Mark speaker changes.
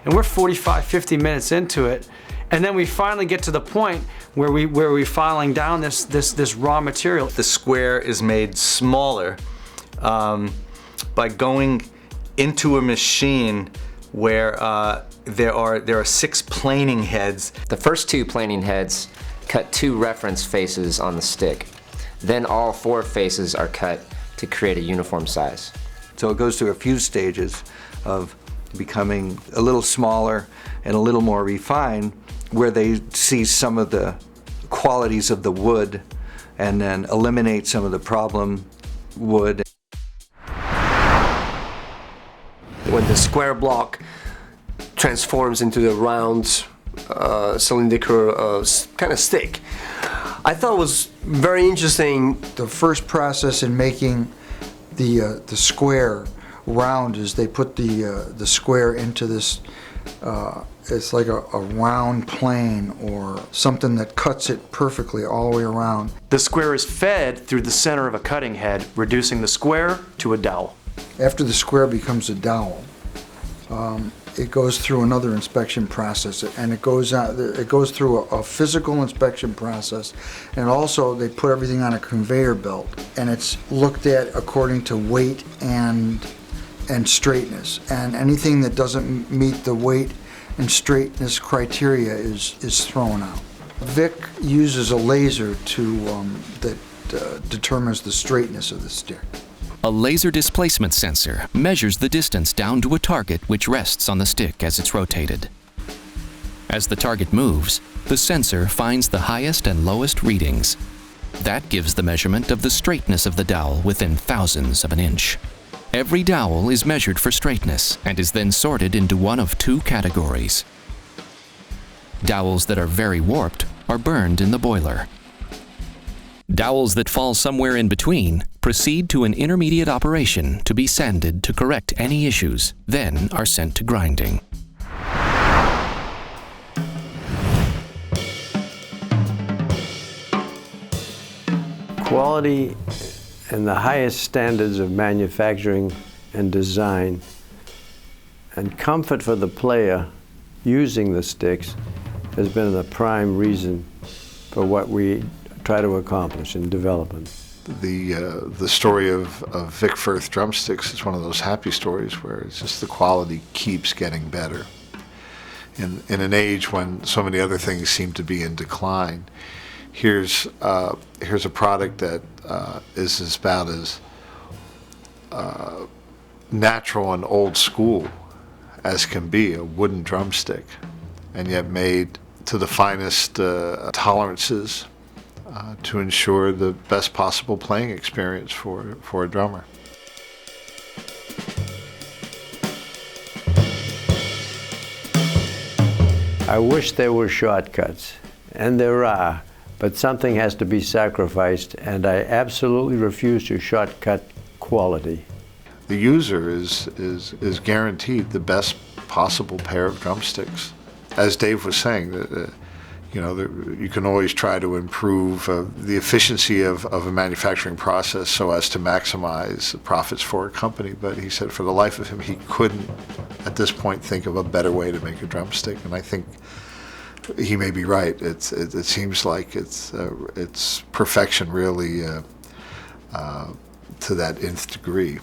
Speaker 1: and we're 45, 50 minutes into it. And then we finally get to the point where we're filing down this raw material.
Speaker 2: The square is made smaller by going into a machine where there are 6 planing heads.
Speaker 3: The first 2 planing heads cut 2 reference faces on the stick. Then all 4 faces are cut to create a uniform size.
Speaker 4: So it goes through a few stages of becoming a little smaller and a little more refined, where they see some of the qualities of the wood and then eliminate some of the problem wood.
Speaker 5: When the square block transforms into the round cylindrical kind of stick, I thought it was very interesting.
Speaker 6: The first process in making the square round is they put the square into this it's like a round plane or something that cuts it perfectly all the way around.
Speaker 1: The square is fed through the center of a cutting head, reducing the square to a dowel.
Speaker 6: After the square becomes a dowel, it goes through another inspection process, and it goes through a physical inspection process, and also they put everything on a conveyor belt, and it's looked at according to weight and straightness, and anything that doesn't meet the weight and straightness criteria is thrown out. Vic uses a laser that determines the straightness of the stick.
Speaker 7: A laser displacement sensor measures the distance down to a target which rests on the stick as it's rotated. As the target moves, the sensor finds the highest and lowest readings. That gives the measurement of the straightness of the dowel within thousandths of an inch. Every dowel is measured for straightness and is then sorted into one of 2 categories. Dowels that are very warped are burned in the boiler. Dowels that fall somewhere in between proceed to an intermediate operation to be sanded to correct any issues, then are sent to grinding.
Speaker 8: Quality and the highest standards of manufacturing and design and comfort for the player using the sticks has been the prime reason for what we try to accomplish in development.
Speaker 9: The story of Vic Firth drumsticks is one of those happy stories where it's just the quality keeps getting better. In an age when so many other things seem to be in decline, here's a product that is about as natural and old school as can be, a wooden drumstick, and yet made to the finest tolerances to ensure the best possible playing experience for a drummer.
Speaker 8: I wish there were shortcuts, and there are, but something has to be sacrificed, and I absolutely refuse to shortcut quality.
Speaker 9: The user is guaranteed the best possible pair of drumsticks. As Dave was saying, you can always try to improve the efficiency of a manufacturing process so as to maximize profits for a company, but he said for the life of him he couldn't at this point think of a better way to make a drumstick, and I think he may be right. It seems like it's perfection really to that nth degree.